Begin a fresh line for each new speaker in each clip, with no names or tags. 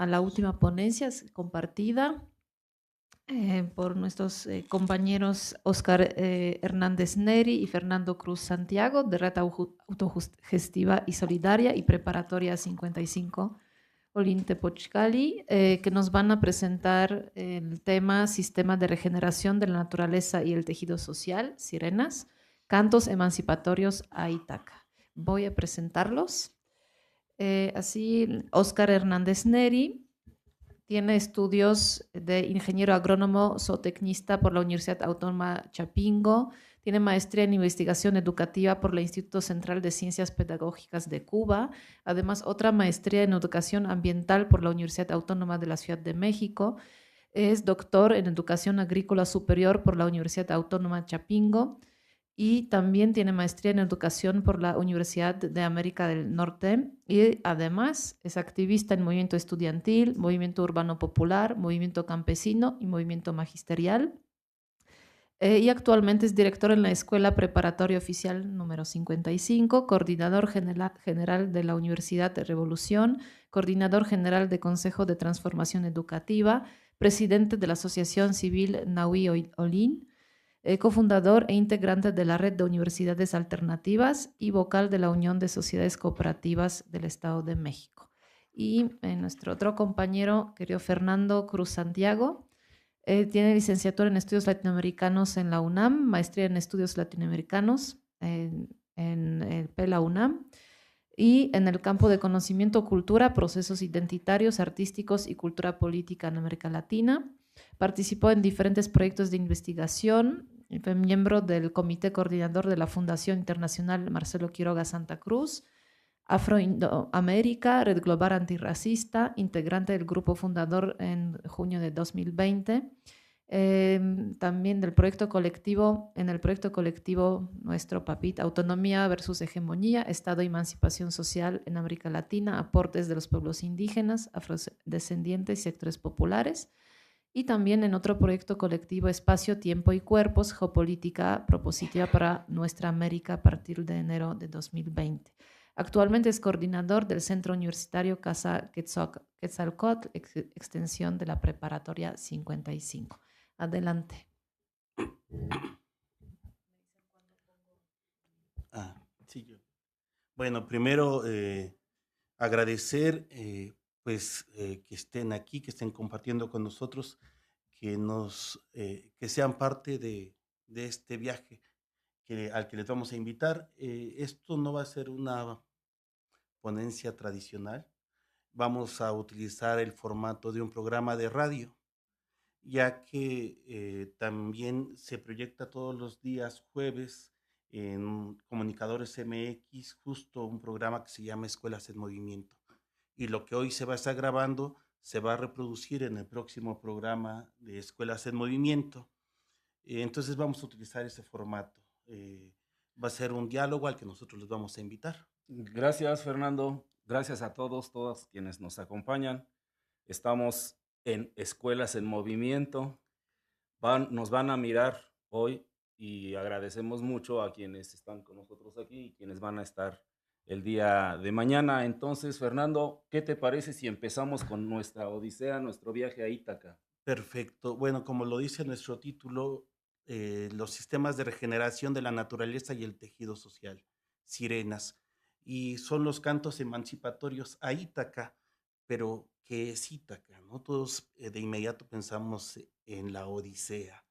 a la última ponencia compartida por nuestros compañeros Oscar Hernández Neri y Fernando Cruz Santiago, de Red Autogestiva y Solidaria y Preparatoria 55 Olinte Pochcali, que nos van a presentar el tema Sistema de Regeneración de la Naturaleza y el Tejido Social, Sirenas, Cantos Emancipatorios a Ítaca. Voy a presentarlos. Así, Oscar Hernández Neri tiene estudios de ingeniero agrónomo zootecnista por la Universidad Autónoma Chapingo, tiene maestría en investigación educativa por el Instituto Central de Ciencias Pedagógicas de Cuba, además otra maestría en educación ambiental por la Universidad Autónoma de la Ciudad de México, es doctor en educación agrícola superior por la Universidad Autónoma Chapingo, y también tiene maestría en educación por la Universidad de América del Norte y además es activista en movimiento estudiantil, movimiento urbano popular, movimiento campesino y movimiento magisterial. Y actualmente es director en la Escuela Preparatoria Oficial número 55, coordinador general de la Universidad de Revolución, coordinador general de Consejo de Transformación Educativa, presidente de la Asociación Civil Nahui Olin, cofundador e integrante de la Red de Universidades Alternativas y vocal de la Unión de Sociedades Cooperativas del Estado de México. Y nuestro otro compañero, querido Fernando Cruz Santiago, tiene licenciatura en Estudios Latinoamericanos en la UNAM, maestría en Estudios Latinoamericanos en PELA UNAM, y en el campo de conocimiento, cultura, procesos identitarios, artísticos y cultura política en América Latina. Participó en diferentes proyectos de investigación, fue miembro del comité coordinador de la Fundación Internacional Marcelo Quiroga Santa Cruz, Afroamérica, Red Global Antirracista, integrante del grupo fundador en junio de 2020. También del proyecto colectivo, en el proyecto colectivo nuestro PAPIT, Autonomía versus Hegemonía, Estado y Emancipación Social en América Latina, aportes de los pueblos indígenas, afrodescendientes y sectores populares. Y también en otro proyecto colectivo, Espacio, Tiempo y Cuerpos, Geopolítica Propositiva para Nuestra América a partir de enero de 2020. Actualmente es coordinador del Centro Universitario Casa Quetzalcóatl, extensión de la Preparatoria 55. Adelante.
Sí, yo. Bueno, primero agradecer que estén aquí, que estén compartiendo con nosotros, que sean parte de este viaje al que les vamos a invitar. Esto no va a ser una ponencia tradicional. Vamos a utilizar el formato de un programa de radio, ya que también se proyecta todos los días jueves en Comunicadores MX, justo un programa que se llama Escuelas en Movimiento. Y lo que hoy se va a estar grabando se va a reproducir en el próximo programa de Escuelas en Movimiento. Entonces vamos a utilizar ese formato. Va a ser un diálogo al que nosotros les vamos a invitar.
Gracias, Fernando. Gracias a todos quienes nos acompañan. Estamos en Escuelas en Movimiento. Nos van a mirar hoy y agradecemos mucho a quienes están con nosotros aquí y quienes van a estar el día de mañana. Entonces, Fernando, ¿qué te parece si empezamos con nuestra odisea, nuestro viaje a Ítaca?
Perfecto. Bueno, como lo dice nuestro título, los sistemas de regeneración de la naturaleza y el tejido social, Sirenas, y son los cantos emancipatorios a Ítaca, pero ¿qué es Ítaca? ¿No? Todos de inmediato pensamos en la Odisea,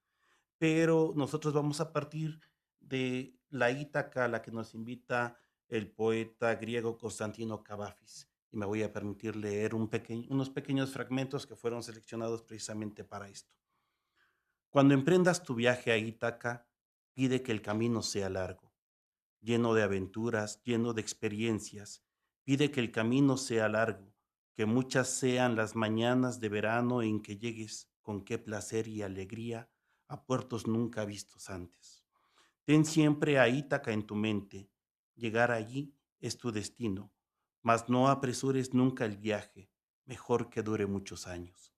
pero nosotros vamos a partir de la Ítaca a la que nos invita el poeta griego Constantino Cavafis. Y me voy a permitir leer unos pequeños fragmentos que fueron seleccionados precisamente para esto. Cuando emprendas tu viaje a Ítaca, pide que el camino sea largo, lleno de aventuras, lleno de experiencias. Pide que el camino sea largo, que muchas sean las mañanas de verano en que llegues con qué placer y alegría a puertos nunca vistos antes. Ten siempre a Ítaca en tu mente. Llegar allí es tu destino, mas no apresures nunca el viaje, mejor que dure muchos años.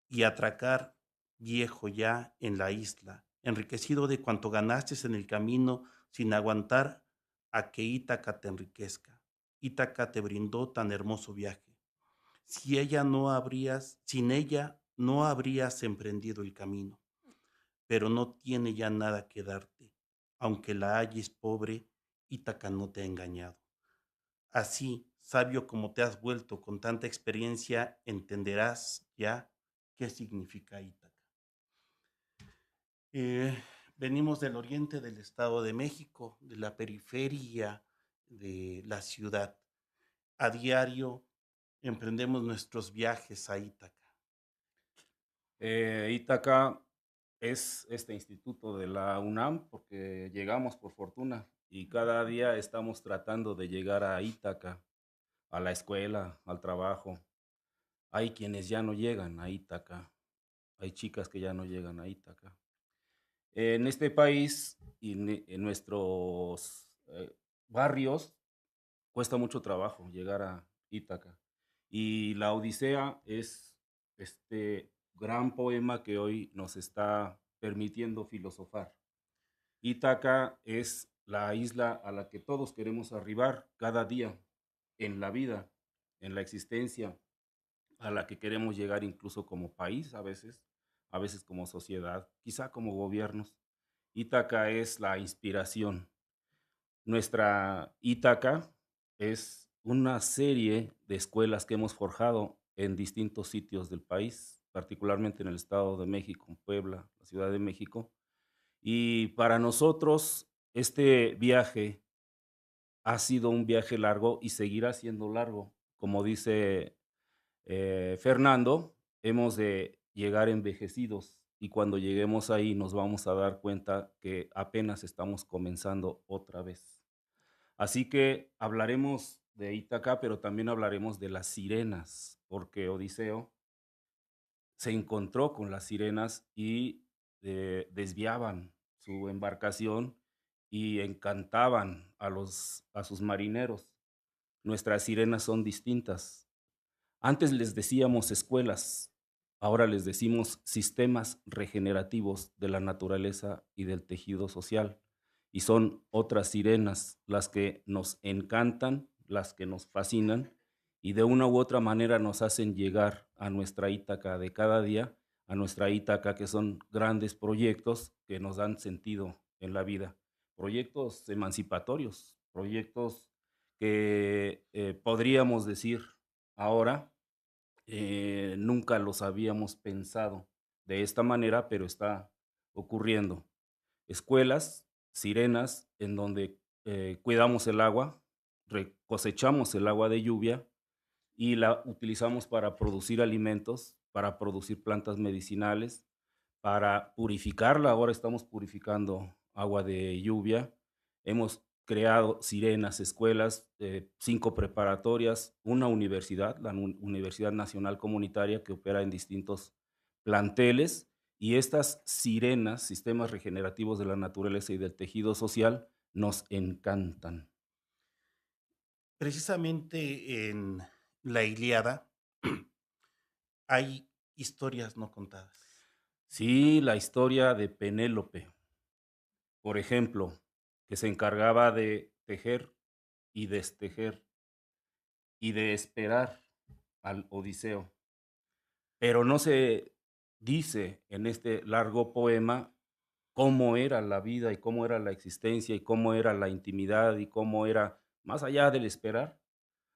Y atracar viejo ya en la isla, enriquecido de cuanto ganaste en el camino, sin aguantar a que Ítaca te enriquezca. Ítaca te brindó tan hermoso viaje. Sin ella no habrías emprendido el camino, pero no tiene ya nada que darte, aunque la halles pobre, Ítaca no te ha engañado. Así, sabio como te has vuelto con tanta experiencia, entenderás ya qué significa Ítaca. Eh, Venimos del oriente del Estado de México, de la periferia de la ciudad. A diario emprendemos nuestros viajes a Ítaca.
Ítaca es este instituto de la UNAM porque llegamos por fortuna y cada día estamos tratando de llegar a Ítaca, a la escuela, al trabajo. Hay quienes ya no llegan a Ítaca, hay chicas que ya no llegan a Ítaca. En este país y en nuestros barrios cuesta mucho trabajo llegar a Ítaca. Y la Odisea es este gran poema que hoy nos está permitiendo filosofar. Ítaca es la isla a la que todos queremos arribar cada día en la vida, en la existencia, a la que queremos llegar incluso como país a veces como sociedad, quizá como gobiernos. Ítaca es la inspiración. Nuestra Ítaca es una serie de escuelas que hemos forjado en distintos sitios del país, particularmente en el Estado de México, en Puebla, la Ciudad de México. Y para nosotros este viaje ha sido un viaje largo y seguirá siendo largo. Como dice Fernando, hemos de llegar envejecidos y cuando lleguemos ahí nos vamos a dar cuenta que apenas estamos comenzando otra vez. Así que hablaremos de Ítaca, pero también hablaremos de las sirenas, porque Odiseo se encontró con las sirenas y desviaban su embarcación y encantaban a sus marineros. Nuestras sirenas son distintas. Antes les decíamos escuelas, ahora les decimos sistemas regenerativos de la naturaleza y del tejido social. Y son otras sirenas las que nos encantan, las que nos fascinan y de una u otra manera nos hacen llegar a nuestra Ítaca de cada día, a nuestra Ítaca que son grandes proyectos que nos dan sentido en la vida. Proyectos emancipatorios, proyectos que podríamos decir ahora nunca los habíamos pensado de esta manera, pero está ocurriendo. Escuelas, sirenas, en donde cuidamos el agua, cosechamos el agua de lluvia y la utilizamos para producir alimentos, para producir plantas medicinales, para purificarla. Ahora estamos purificando agua de lluvia. Hemos creado sirenas, escuelas, 5 preparatorias, una universidad, la Universidad Nacional Comunitaria, que opera en distintos planteles. Y estas sirenas, sistemas regenerativos de la naturaleza y del tejido social, nos encantan.
Precisamente en la Ilíada hay historias no contadas.
Sí, la historia de Penélope, por ejemplo, que se encargaba de tejer y destejer y de esperar al Odiseo. Pero no se dice en este largo poema cómo era la vida y cómo era la existencia y cómo era la intimidad y cómo era, más allá del esperar,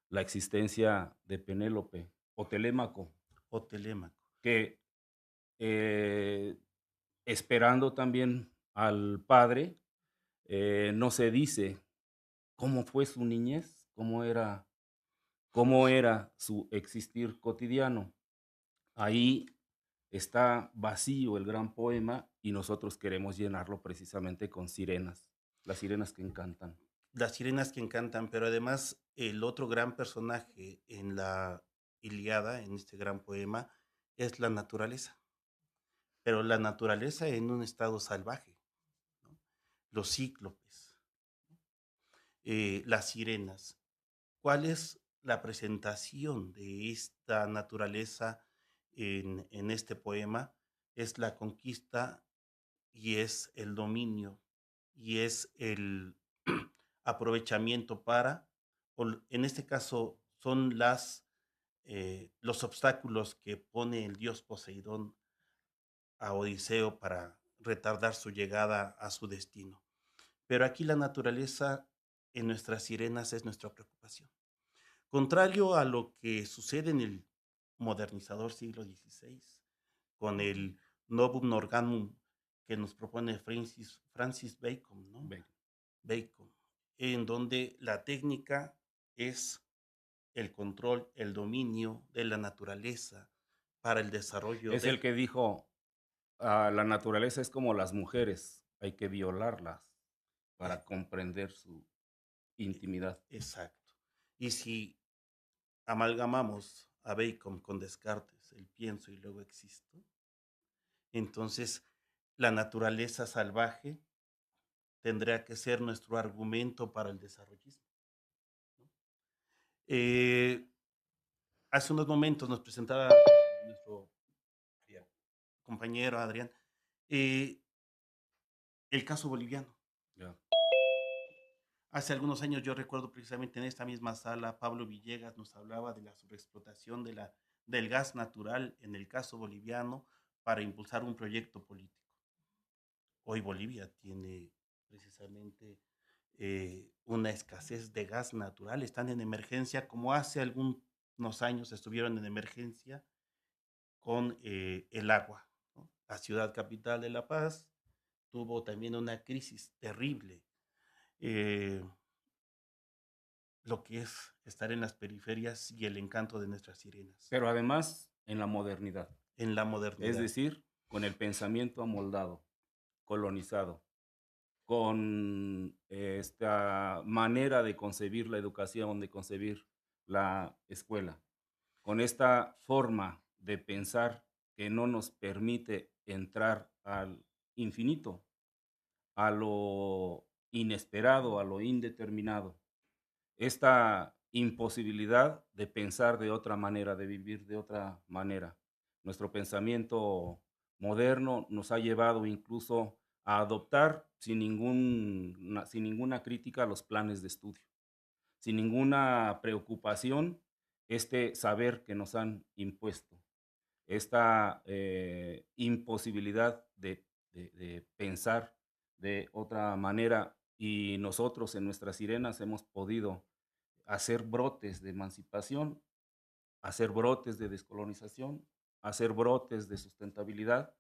la existencia de Penélope o Telémaco,
O Telémaco.
que eh, esperando también al padre, no se dice cómo fue su niñez, cómo era su existir cotidiano. Ahí está vacío el gran poema y nosotros queremos llenarlo precisamente con sirenas, las sirenas que encantan.
Las sirenas que encantan, pero además el otro gran personaje en la Ilíada, en este gran poema, es la naturaleza. Pero la naturaleza en un estado salvaje, ¿no? Los cíclopes, las sirenas. ¿Cuál es la presentación de esta naturaleza en este poema? Es la conquista y es el dominio y es el aprovechamiento para, en este caso, son las los obstáculos que pone el dios Poseidón a Odiseo para retardar su llegada a su destino. Pero aquí la naturaleza en nuestras sirenas es nuestra preocupación. Contrario a lo que sucede en el modernizador siglo XVI, con el Novum Organum que nos propone Francis Bacon, ¿no? Bacon, en donde la técnica es el control, el dominio de la naturaleza para el desarrollo
Es el que dijo, la naturaleza es como las mujeres, hay que violarlas para comprender su intimidad.
Exacto. Y si amalgamamos a Bacon con Descartes, el pienso y luego existo, entonces la naturaleza salvaje tendría que ser nuestro argumento para el desarrollismo, ¿no? Hace unos momentos nos presentaba nuestro compañero Adrián el caso boliviano.
Yeah.
Hace algunos años yo recuerdo precisamente en esta misma sala, Pablo Villegas nos hablaba de la sobreexplotación del gas natural en el caso boliviano para impulsar un proyecto político. Hoy Bolivia tiene precisamente una escasez de gas natural, están en emergencia como hace algunos años estuvieron en emergencia con el agua, ¿no? La ciudad capital de La Paz tuvo también una crisis terrible. Lo que es estar en las periferias y el encanto de nuestras sirenas.
Pero además en la modernidad.
En la modernidad.
Es decir, con el pensamiento amoldado, colonizado, con esta manera de concebir la educación, de concebir la escuela, con esta forma de pensar que no nos permite entrar al infinito, a lo inesperado, a lo indeterminado. Esta imposibilidad de pensar de otra manera, de vivir de otra manera. Nuestro pensamiento moderno nos ha llevado incluso a adoptar sin ninguna crítica los planes de estudio, sin ninguna preocupación este saber que nos han impuesto, esta imposibilidad de pensar de otra manera, y nosotros en nuestras sirenas hemos podido hacer brotes de emancipación, hacer brotes de descolonización, hacer brotes de sustentabilidad.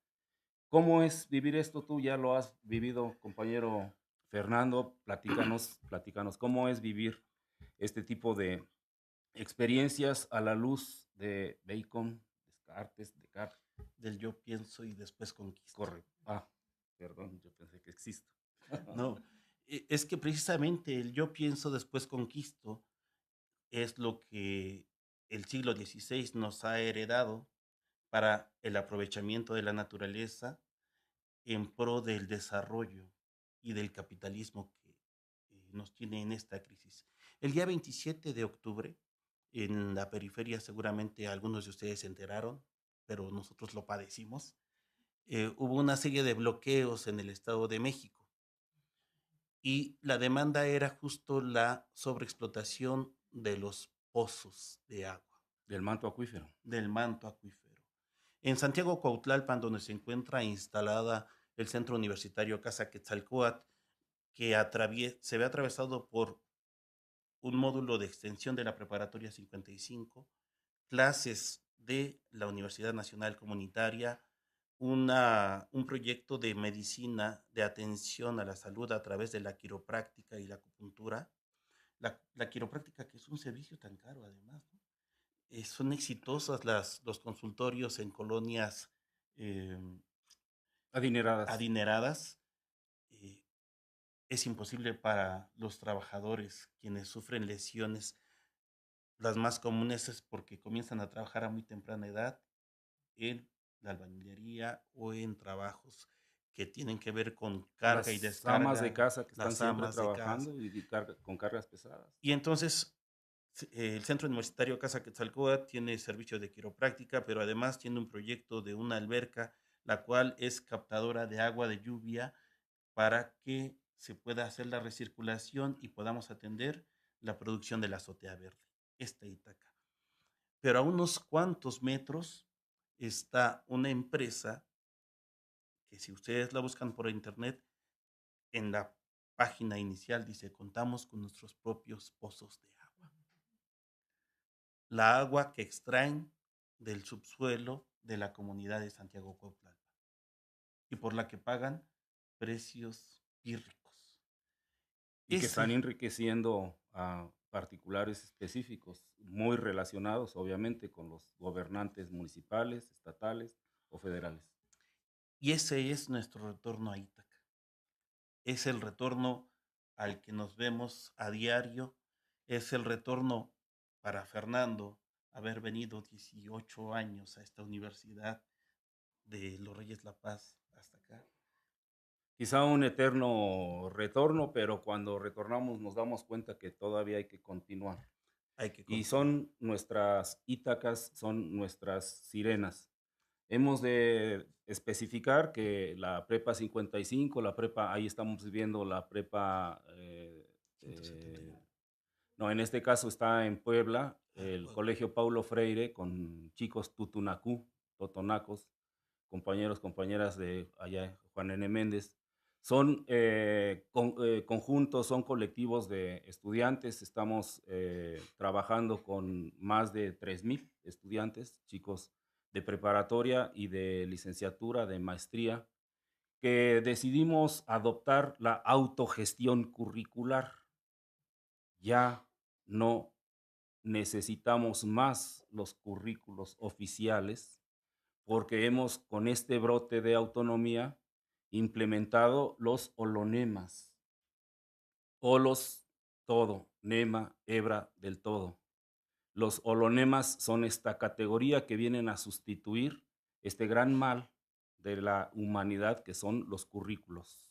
¿Cómo es vivir esto? Tú ya lo has vivido, compañero Fernando, platícanos, ¿cómo es vivir este tipo de experiencias a la luz de Bacon, Descartes?
Del yo pienso y después conquisto.
Correcto. Perdón, yo pensé que existo.
No, es que precisamente el yo pienso después conquisto es lo que el siglo XVI nos ha heredado para el aprovechamiento de la naturaleza en pro del desarrollo y del capitalismo que nos tiene en esta crisis. El día 27 de octubre, en la periferia, seguramente algunos de ustedes se enteraron, pero nosotros lo padecimos, hubo una serie de bloqueos en el Estado de México y la demanda era justo la sobreexplotación de los pozos de agua.
Del manto acuífero.
Del manto acuífero. En Santiago Cuautlalpan, donde se encuentra instalada el Centro Universitario Casa Quetzalcóatl, que se ve atravesado por un módulo de extensión de la Preparatoria 55, clases de la Universidad Nacional Comunitaria, un proyecto de medicina de atención a la salud a través de la quiropráctica y la acupuntura. La quiropráctica, que es un servicio tan caro además, ¿no? Son exitosas los consultorios en colonias eh, adineradas. Es imposible para los trabajadores quienes sufren lesiones. Las más comunes es porque comienzan a trabajar a muy temprana edad en la albañilería o en trabajos que tienen que ver con carga y descarga.
Las amas de casa que están siempre
amas de
trabajando
casa.
con cargas pesadas.
Y entonces el Centro Universitario Casa Quetzalcóatl tiene servicio de quiropráctica, pero además tiene un proyecto de una alberca, la cual es captadora de agua de lluvia para que se pueda hacer la recirculación y podamos atender la producción de la azotea verde, esta Ítaca. pero a unos cuantos metros está una empresa que si ustedes la buscan por internet, en la página inicial dice, contamos con nuestros propios pozos de agua. La agua que extraen del subsuelo de la comunidad de Santiago Cuautla y por la que pagan precios pírricos.
Y que están
Ese,
enriqueciendo a particulares específicos, muy relacionados obviamente con los gobernantes municipales, estatales o federales.
y ese es nuestro retorno a Ítaca. Es el retorno al que nos vemos a diario, es el retorno para Fernando haber venido 18 años a esta universidad de los Reyes La Paz hasta acá.
Quizá un eterno retorno, pero cuando retornamos nos damos cuenta que todavía hay que continuar.
Hay que
Y
continuar.
son nuestras Ítacas, son nuestras sirenas. Hemos de especificar que la prepa 55, la prepa, ahí estamos viendo la prepa,
179.
no, en este caso está en Puebla,
Ah,
el
Puebla.
Colegio Paulo Freire con chicos tutunacú, totonacos, compañeros, compañeras de allá, Juan N. Méndez. Son conjuntos, son colectivos de estudiantes. Estamos trabajando con más de 3,000 estudiantes, chicos de preparatoria y de licenciatura, de maestría, que decidimos adoptar la autogestión curricular. Ya no necesitamos más los currículos oficiales porque hemos, con este brote de autonomía, implementado los holonemas. Holos, todo, nema, hebra, del todo. Los holonemas son esta categoría que vienen a sustituir este gran mal de la humanidad que son los currículos.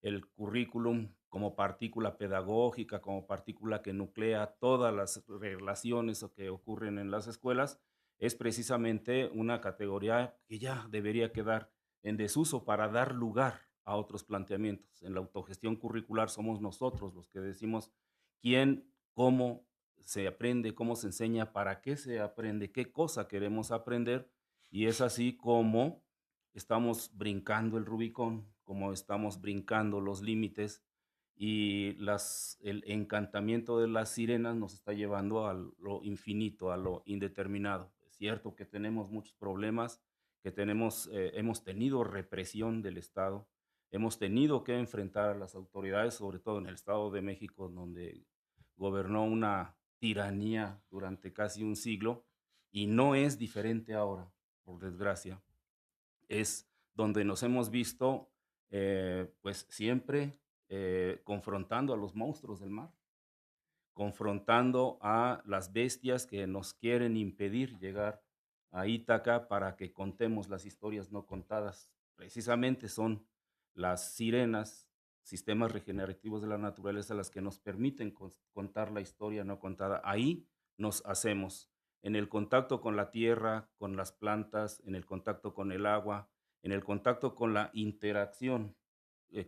El currículum como partícula pedagógica, como partícula que nuclea todas las relaciones que ocurren en las escuelas, es precisamente una categoría que ya debería quedar en desuso para dar lugar a otros planteamientos. En la autogestión curricular somos nosotros los que decimos quién, cómo se aprende, cómo se enseña, para qué se aprende, qué cosa queremos aprender, y es así como estamos brincando el Rubicón, como estamos brincando los límites, y el encantamiento de las sirenas nos está llevando a lo infinito, a lo indeterminado. Es cierto que tenemos muchos problemas, que hemos tenido represión del Estado, hemos tenido que enfrentar a las autoridades, sobre todo en el Estado de México, donde gobernó una tiranía durante casi un siglo, y no es diferente ahora, por desgracia. Es donde nos hemos visto, pues siempre confrontando a los monstruos del mar, confrontando a las bestias que nos quieren impedir llegar a Ítaca para que contemos las historias no contadas. Precisamente son las sirenas, sistemas regenerativos de la naturaleza, las que nos permiten contar la historia no contada. Ahí nos hacemos, en el contacto con la tierra, con las plantas, en el contacto con el agua, en el contacto con la interacción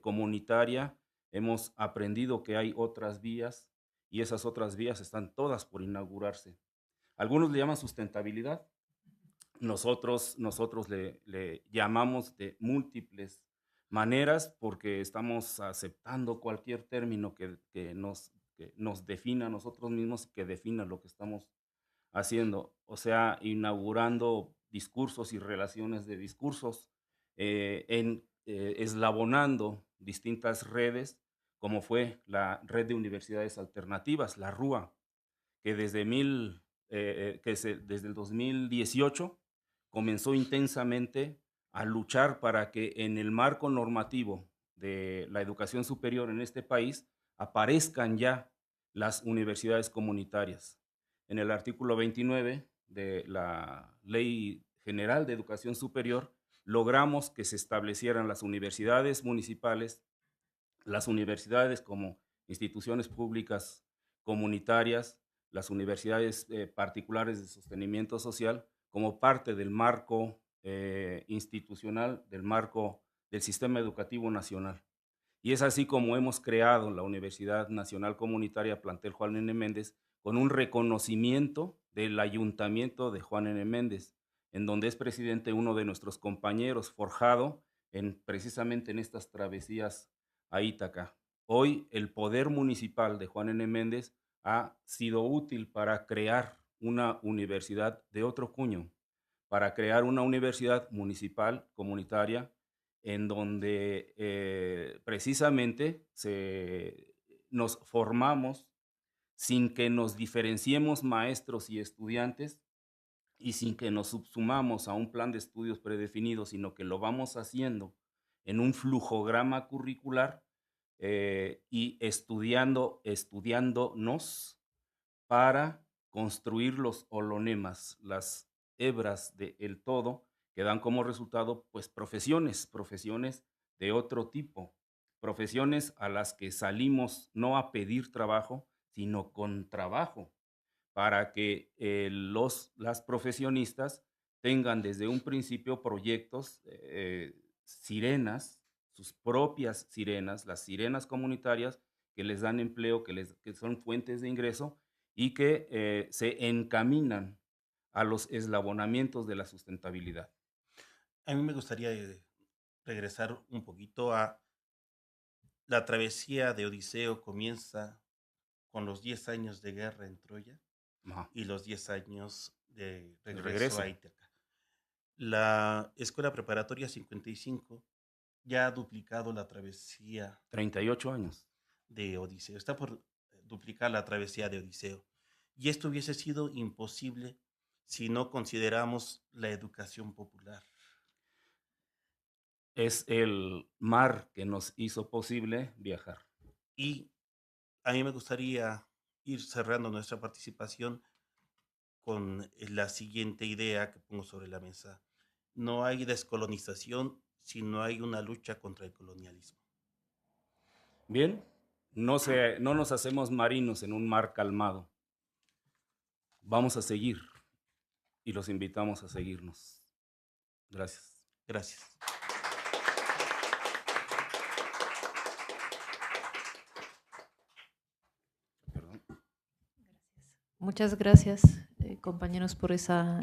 comunitaria. Hemos aprendido que hay otras vías, y esas otras vías están todas por inaugurarse. Algunos le llaman sustentabilidad, nosotros le llamamos de múltiples maneras porque estamos aceptando cualquier término que nos defina a nosotros mismos y que defina lo que estamos haciendo, o sea, inaugurando discursos y relaciones de discursos, eslabonando distintas redes, como fue la Red de Universidades Alternativas, la RUA, que desde el 2018 comenzó intensamente a luchar para que en el marco normativo de la educación superior en este país aparezcan ya las universidades comunitarias. En el artículo 29 de la Ley General de Educación Superior logramos que se establecieran las universidades municipales, las universidades como instituciones públicas comunitarias, las universidades particulares de sostenimiento social, como parte del marco institucional, del marco del sistema educativo nacional. Y es así como hemos creado la Universidad Nacional Comunitaria Plantel Juan N. Méndez, con un reconocimiento del Ayuntamiento de Juan N. Méndez, en donde es presidente uno de nuestros compañeros, forjado precisamente en estas travesías a Ítaca. Hoy el poder municipal de Juan N. Méndez ha sido útil para crear una universidad de otro cuño, para crear una universidad municipal comunitaria en donde precisamente nos formamos sin que nos diferenciemos maestros y estudiantes y sin que nos subsumamos a un plan de estudios predefinido, sino que lo vamos haciendo en un flujograma curricular y estudiándonos para construir los holonemas, las hebras del todo, que dan como resultado pues profesiones de otro tipo, profesiones a las que salimos no a pedir trabajo, sino con trabajo, para que las profesionistas tengan desde un principio proyectos, sirenas, sus propias sirenas, las sirenas comunitarias que les dan empleo, que son fuentes de ingreso y que se encaminan a los eslabonamientos de la sustentabilidad.
A mí me gustaría regresar un poquito a la travesía de Odiseo. Comienza con los 10 años de guerra en Troya. Ajá. Y los 10 años de regreso a Ítaca. La Escuela Preparatoria 55 ya ha duplicado la travesía.
38 años.
De Odiseo. Está por duplicar la travesía de Odiseo. Y esto hubiese sido imposible si no consideramos la educación popular.
Es el mar que nos hizo posible viajar.
Y a mí me gustaría ir cerrando nuestra participación con la siguiente idea que pongo sobre la mesa. No hay descolonización si no hay una lucha contra el colonialismo.
Bien, no nos hacemos marinos en un mar calmado. Vamos a seguir y los invitamos a seguirnos. Gracias.
Gracias.
Muchas gracias, compañeros, por esa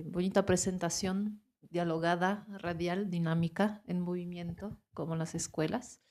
bonita presentación dialogada, radial, dinámica, en movimiento, como las escuelas.